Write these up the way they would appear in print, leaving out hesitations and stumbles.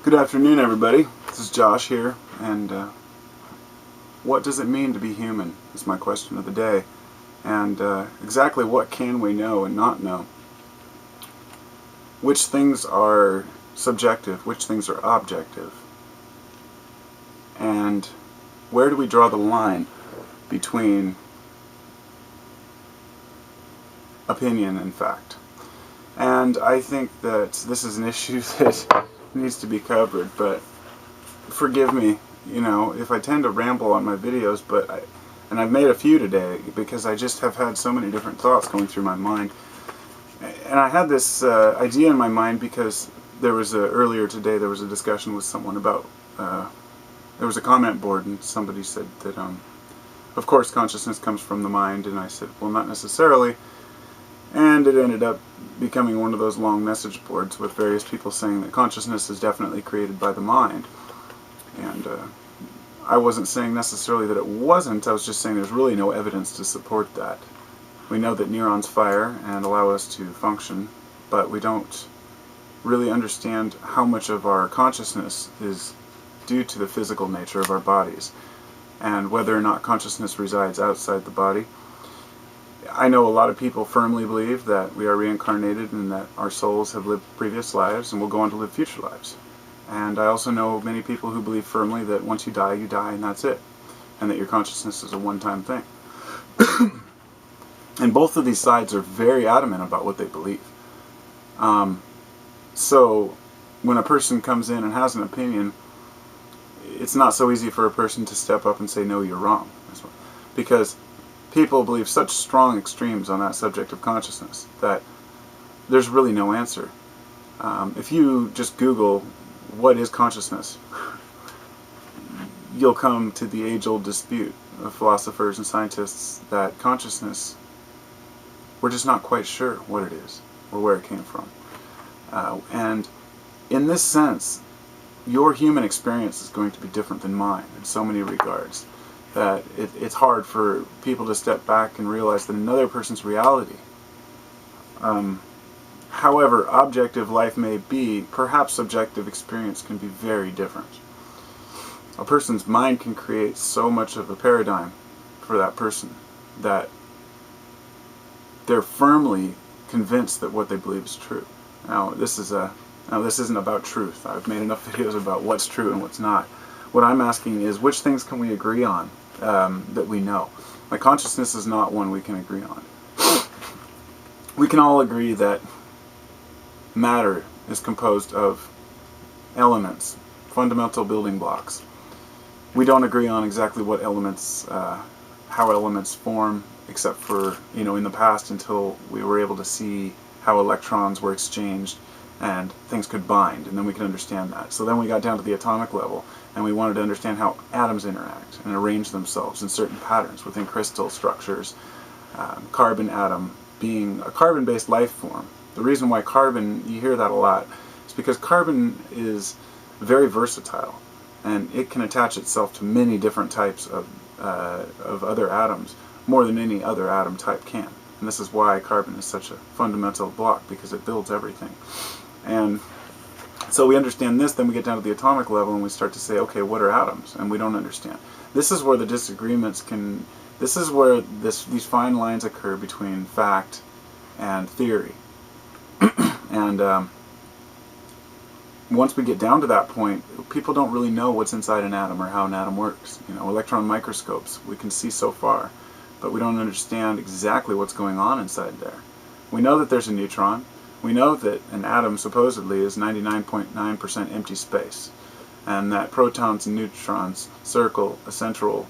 Good afternoon, everybody. This is Josh here, and what does it mean to be human is my question of the day. And exactly what can we know and not know? Which things are subjective, which things are objective? And where do we draw the line between opinion and fact? And I think that this is an issue that needs to be covered, but forgive me, if I tend to ramble on my videos, and I've made a few today because I just have had so many different thoughts going through my mind. And I had this idea in my mind because earlier today there was a discussion with someone about, there was a comment board and somebody said that, of course consciousness comes from the mind, and I said, well, not necessarily. And it ended up becoming one of those long message boards with various people saying that consciousness is definitely created by the mind. And I wasn't saying necessarily that it wasn't, I was just saying there's really no evidence to support that. We know that neurons fire and allow us to function, but we don't really understand how much of our consciousness is due to the physical nature of our bodies, and whether or not consciousness resides outside the body. I know a lot of people firmly believe that we are reincarnated and that our souls have lived previous lives and will go on to live future lives. And I also know many people who believe firmly that once you die and that's it, and that your consciousness is a one-time thing. And both of these sides are very adamant about what they believe. So when a person comes in and has an opinion, it's not so easy for a person to step up and say, no, you're wrong. Because people believe such strong extremes on that subject of consciousness that there's really no answer. If you just Google, what is consciousness? You'll come to the age-old dispute of philosophers and scientists that consciousness, we're just not quite sure what it is or where it came from. And in this sense, your human experience is going to be different than mine in so many regards that it's hard for people to step back and realize that another person's reality, however objective life may be, perhaps subjective experience can be very different. A person's mind can create so much of a paradigm for that person that they're firmly convinced that what they believe is true. Now this isn't about truth. I've made enough videos about what's true and what's not. What I'm asking is, which things can we agree on that we know? Like, consciousness is not one we can agree on. We can all agree that matter is composed of elements, fundamental building blocks. We don't agree on exactly what elements, how elements form, except for, in the past, until we were able to see how electrons were exchanged and things could bind, and then we could understand that. So then we got down to the atomic level, and we wanted to understand how atoms interact and arrange themselves in certain patterns within crystal structures. Carbon atom being a carbon-based life form. The reason why carbon, you hear that a lot, is because carbon is very versatile, and it can attach itself to many different types of other atoms, more than any other atom type can. And this is why carbon is such a fundamental block, because it builds everything. And so we understand this, then we get down to the atomic level and we start to say, okay, what are atoms? And we don't understand. This is where the disagreements this is where these fine lines occur between fact and theory. And once we get down to that point, people don't really know what's inside an atom or how an atom works. Electron microscopes, we can see so far, but we don't understand exactly what's going on inside there. We know that there's a neutron. We know that an atom supposedly is 99.9% empty space, and that protons and neutrons circle a central,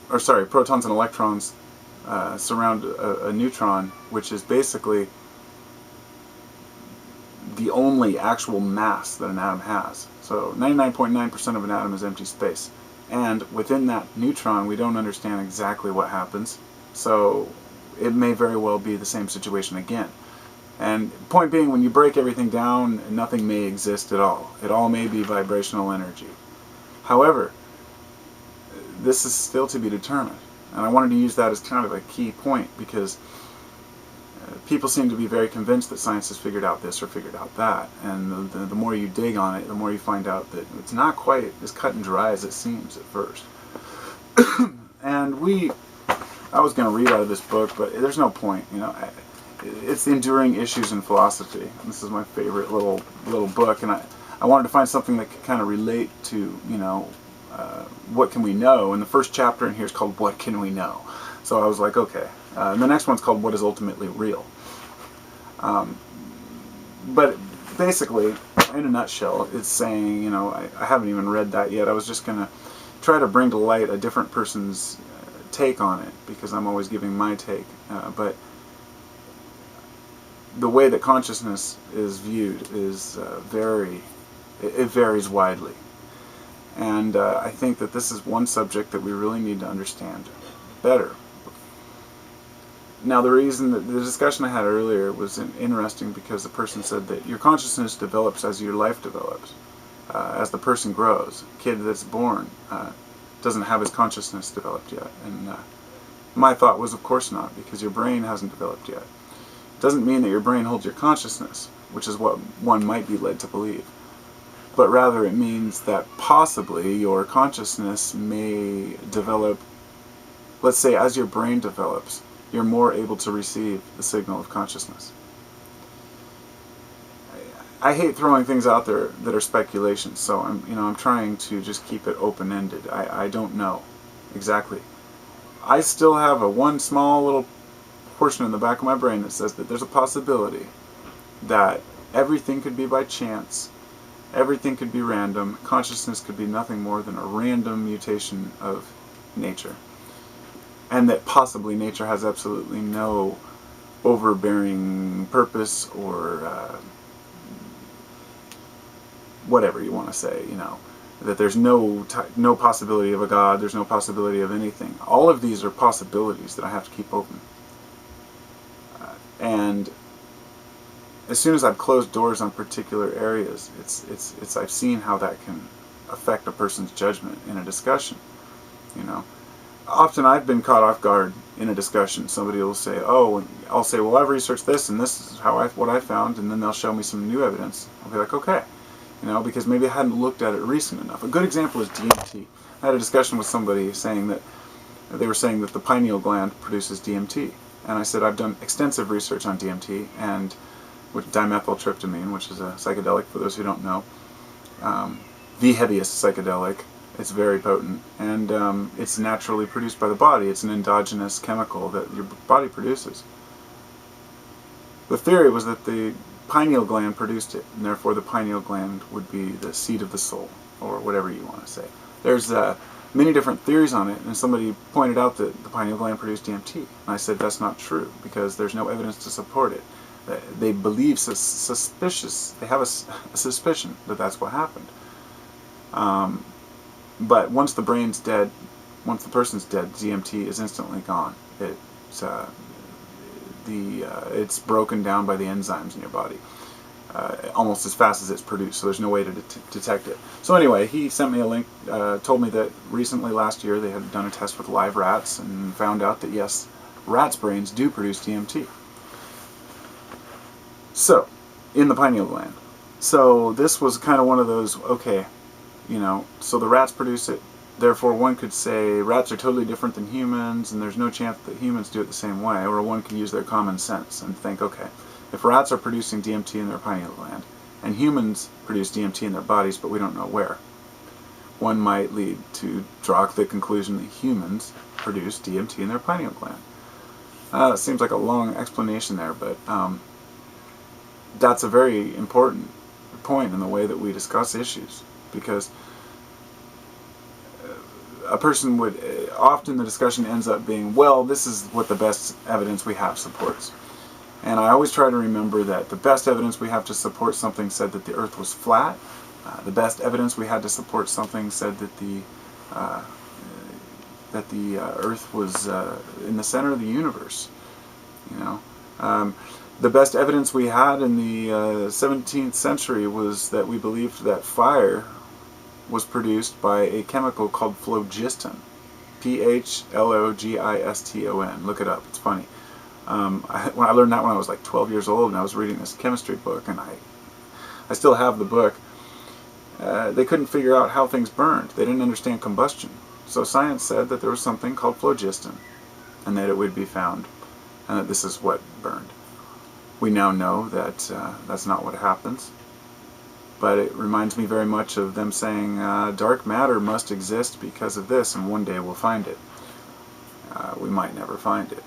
protons and electrons surround a neutron, which is basically the only actual mass that an atom has. So 99.9% of an atom is empty space. And within that neutron, we don't understand exactly what happens. So it may very well be the same situation again. And point being, when you break everything down, nothing may exist at all. It all may be vibrational energy. However, this is still to be determined. And I wanted to use that as kind of a key point, because people seem to be very convinced that science has figured out this or figured out that, and the more you dig on it, the more you find out that it's not quite as cut and dry as it seems at first. And I was going to read out of this book, but there's no point, you know. It's Enduring Issues in Philosophy. This is my favorite little book, and I wanted to find something that could kind of relate to, you know, what can we know? And the first chapter in here is called What Can We Know? So I was like, okay. And the next one's called What is Ultimately Real? But basically, in a nutshell, it's saying, you know, I haven't even read that yet. I was just going to try to bring to light a different person's take on it, because I'm always giving my take. But the way that consciousness is viewed is it varies widely. And I think that this is one subject that we really need to understand better. Now, the reason that the discussion I had earlier was interesting because the person said that your consciousness develops as your life develops, as the person grows. A kid that's born doesn't have his consciousness developed yet. And my thought was, of course not, because your brain hasn't developed yet. It doesn't mean that your brain holds your consciousness, which is what one might be led to believe. But rather it means that possibly your consciousness may develop, let's say as your brain develops, you're more able to receive the signal of consciousness. I hate throwing things out there that are speculations, so I'm trying to just keep it open-ended. I don't know exactly. I still have one small little portion in the back of my brain that says that there's a possibility that everything could be by chance, everything could be random, consciousness could be nothing more than a random mutation of nature. And that possibly nature has absolutely no overbearing purpose or whatever you want to say, you know. That there's no possibility of a God, there's no possibility of anything. All of these are possibilities that I have to keep open. And as soon as I've closed doors on particular areas, I've seen how that can affect a person's judgment in a discussion, you know. Often I've been caught off guard in a discussion. Somebody will say, oh, I'll say, well, I've researched this, and this is what I found, and then they'll show me some new evidence. I'll be like, okay, you know, because maybe I hadn't looked at it recent enough. A good example is DMT. I had a discussion with somebody saying that they were saying that the pineal gland produces DMT, and I said I've done extensive research on DMT and with dimethyltryptamine, which is a psychedelic for those who don't know, the heaviest psychedelic. It's very potent, and it's naturally produced by the body. It's an endogenous chemical that your body produces. The theory was that the pineal gland produced it, and therefore the pineal gland would be the seat of the soul, or whatever you want to say. There's many different theories on it, and somebody pointed out that the pineal gland produced DMT. And I said that's not true, because there's no evidence to support it. They believe suspicious, they have a suspicion that that's what happened. But once the brain's dead, once the person's dead, DMT is instantly gone. It's broken down by the enzymes in your body almost as fast as it's produced, so there's no way to detect it. So anyway, he sent me a link, told me that recently, last year, they had done a test with live rats and found out that yes, rats' brains do produce DMT. So, in the pineal gland. So this was kind of one of those, okay, you know, so the rats produce it, therefore one could say rats are totally different than humans and there's no chance that humans do it the same way, or one could use their common sense and think, okay, if rats are producing DMT in their pineal gland and humans produce DMT in their bodies but we don't know where, one might lead to draw the conclusion that humans produce DMT in their pineal gland. It seems like a long explanation there, but that's a very important point in the way that we discuss issues. Because a person would, often the discussion ends up being, well, this is what the best evidence we have supports. And I always try to remember that the best evidence we have to support something said that the earth was flat. The best evidence we had to support something said that the earth was in the center of the universe. You know, the best evidence we had in the 17th century was that we believed that fire was produced by a chemical called phlogiston. Phlogiston. Look it up, it's funny. When I learned that when I was like 12 years old, and I was reading this chemistry book, and I still have the book. They couldn't figure out how things burned. They didn't understand combustion. So science said that there was something called phlogiston, and that it would be found, and that this is what burned. We now know that that's not what happens, but it reminds me very much of them saying dark matter must exist because of this, and one day we'll find it. We might never find it.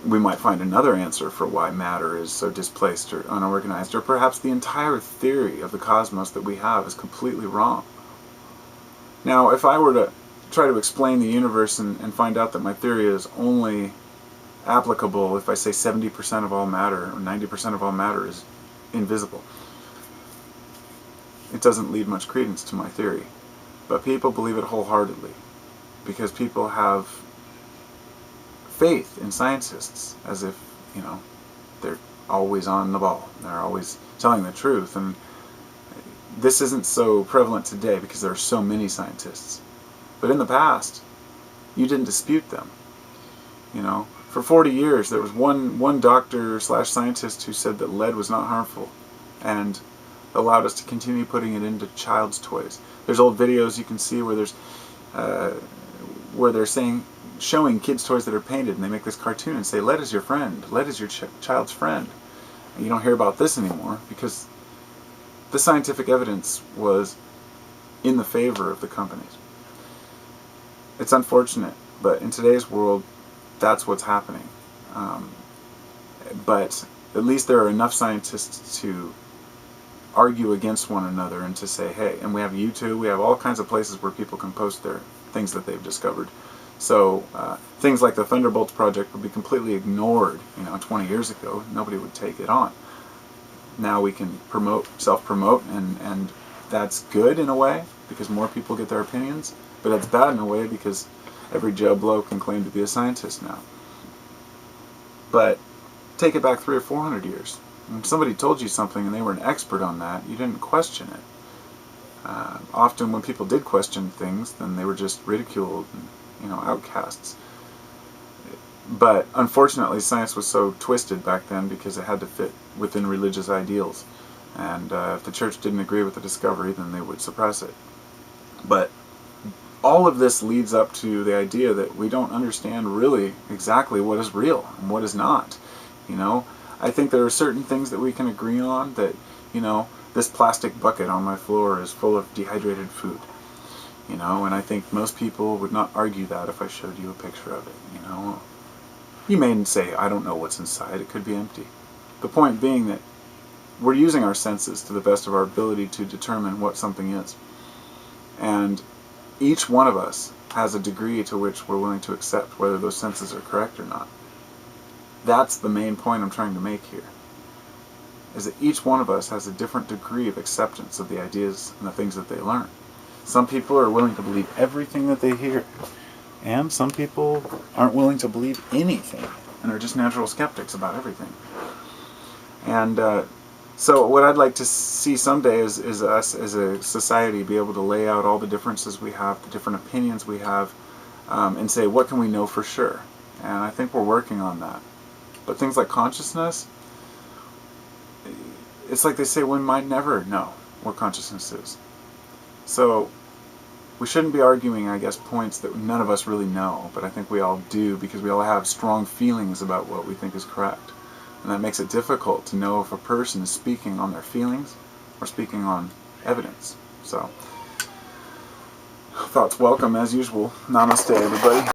We might find another answer for why matter is so displaced or unorganized, or perhaps the entire theory of the cosmos that we have is completely wrong. Now, if I were to try to explain the universe and find out that my theory is only applicable if I say 70% of all matter or 90% of all matter is invisible, it doesn't lead much credence to my theory. But people believe it wholeheartedly because people have faith in scientists, as if, they're always on the ball. They're always telling the truth. And this isn't so prevalent today because there are so many scientists. But in the past, you didn't dispute them. For 40 years, there was one doctor / scientist who said that lead was not harmful and allowed us to continue putting it into child's toys. There's old videos you can see where they're showing kids toys that are painted, and they make this cartoon and say, lead is your friend, lead is your child's friend. And you don't hear about this anymore because the scientific evidence was in the favor of the companies. It's unfortunate, but in today's world, that's what's happening. But at least there are enough scientists to argue against one another and to say, hey, and we have YouTube, we have all kinds of places where people can post their things that they've discovered. So things like the Thunderbolts project would be completely ignored, 20 years ago. Nobody would take it on. Now we can self-promote, and that's good in a way because more people get their opinions, but it's bad in a way because every Joe Blow can claim to be a scientist now. But take it back 300 or 400 years. When somebody told you something and they were an expert on that, you didn't question it. Often when people did question things, then they were just ridiculed and, outcasts. But unfortunately, science was so twisted back then because it had to fit within religious ideals. And if the church didn't agree with the discovery, then they would suppress it. But all of this leads up to the idea that we don't understand really exactly what is real and what is not. I think there are certain things that we can agree on, that, this plastic bucket on my floor is full of dehydrated food. And I think most people would not argue that if I showed you a picture of it. You may say, I don't know what's inside, it could be empty. The point being that we're using our senses to the best of our ability to determine what something is. And each one of us has a degree to which we're willing to accept whether those senses are correct or not. That's the main point I'm trying to make here, is that each one of us has a different degree of acceptance of the ideas and the things that they learn. Some people are willing to believe everything that they hear, and some people aren't willing to believe anything and are just natural skeptics about everything. And so what I'd like to see someday is us as a society be able to lay out all the differences we have, the different opinions we have, and say, what can we know for sure? And I think we're working on that. But things like consciousness, it's like they say, we might never know what consciousness is. So we shouldn't be arguing, I guess, points that none of us really know, but I think we all do because we all have strong feelings about what we think is correct. And that makes it difficult to know if a person is speaking on their feelings or speaking on evidence. So, thoughts welcome as usual. Namaste, everybody.